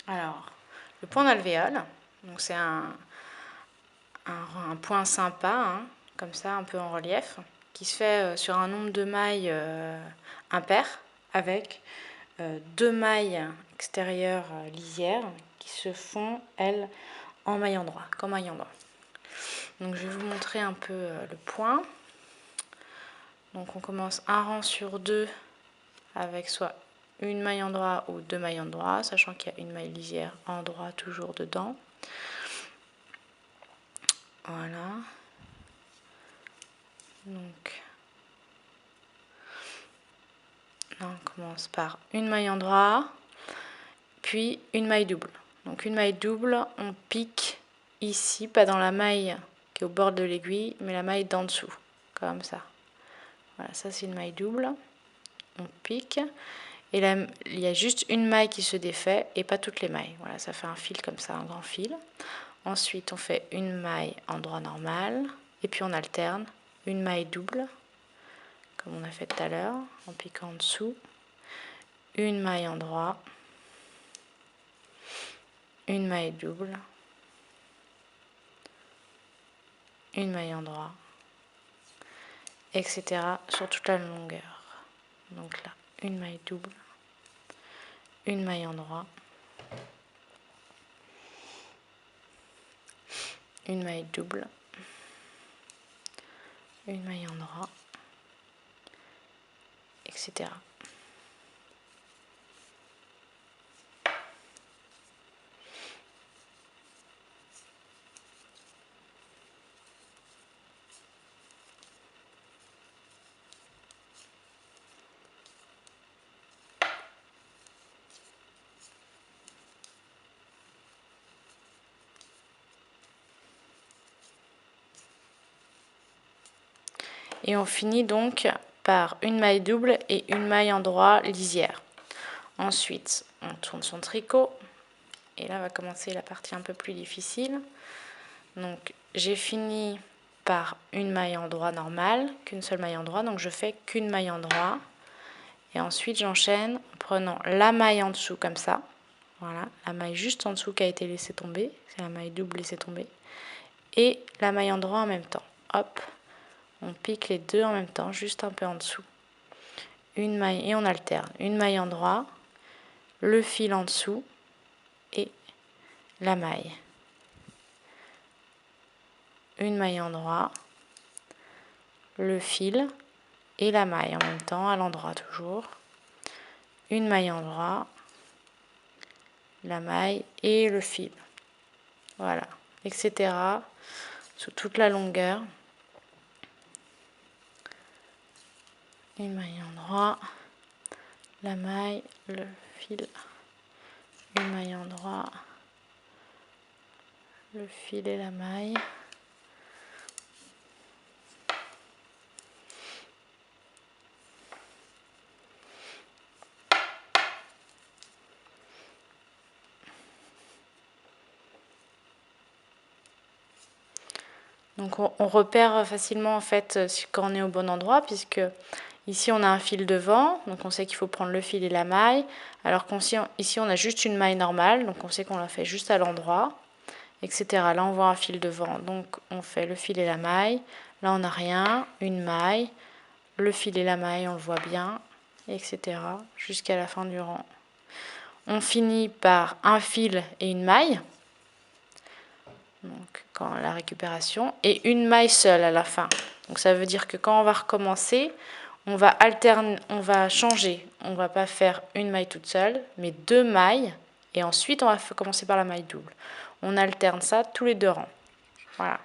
Alors, le point d'alvéole, donc c'est un point sympa, hein, comme ça, un peu en relief, qui se fait sur un nombre de mailles impair, avec 2 mailles extérieures lisières qui se font, elles, en maille endroit, comme maille endroit. Donc je vais vous montrer un peu le point. Donc on commence un rang sur 2 avec soit une maille endroit ou 2 mailles endroit, sachant qu'il y a une maille lisière endroit toujours dedans. Voilà. Donc là on commence par une maille endroit, puis une maille double. Donc une maille double, on pique ici, pas dans la maille qui est au bord de l'aiguille, mais la maille d'en dessous, comme ça. Voilà, ça c'est une maille double. On pique. Et là, il y a juste une maille qui se défait et pas toutes les mailles. Voilà, ça fait un fil comme ça, un grand fil. Ensuite, on fait une maille endroit normal. Et puis on alterne une maille double, comme on a fait tout à l'heure, en piquant en dessous. Une maille endroit. Une maille double. Une maille endroit. Etc. sur toute la longueur. Donc là, une maille double. Une maille endroit. Une maille double. Une maille endroit. Etc. Et on finit donc par une maille double et une maille endroit lisière. Ensuite, on tourne son tricot. Et là va commencer la partie un peu plus difficile. Donc j'ai fini par une maille endroit normale, qu'une seule maille endroit. Donc je fais qu'une maille endroit. Et ensuite j'enchaîne en prenant la maille en dessous comme ça. Voilà, la maille juste en dessous qui a été laissée tomber. C'est la maille double laissée tomber. Et la maille endroit en même temps. Hop. On pique les deux en même temps, juste un peu en dessous. Une maille et on alterne. Une maille endroit, le fil en dessous et la maille. Une maille endroit, le fil et la maille en même temps, à l'endroit toujours. Une maille endroit, la maille et le fil. Voilà, etc. Sous toute la longueur. Une maille endroit, la maille, le fil, une maille endroit, le fil et la maille. Donc on repère facilement en fait quand on est au bon endroit, puisque ici on a un fil devant, donc on sait qu'il faut prendre le fil et la maille, alors qu'ici on a juste une maille normale, donc on sait qu'on la fait juste à l'endroit, etc. Là on voit un fil devant, donc on fait le fil et la maille. Là on n'a rien, une maille, le fil et la maille, on le voit bien, etc. jusqu'à la fin du rang. On finit par un fil et une maille. Donc quand la récupération, et une maille seule à la fin. Donc ça veut dire que quand on va recommencer, on va alterner, on va changer. On va pas faire une maille toute seule, mais 2 mailles, et ensuite on va commencer par la maille double. On alterne ça tous les 2 rangs. Voilà.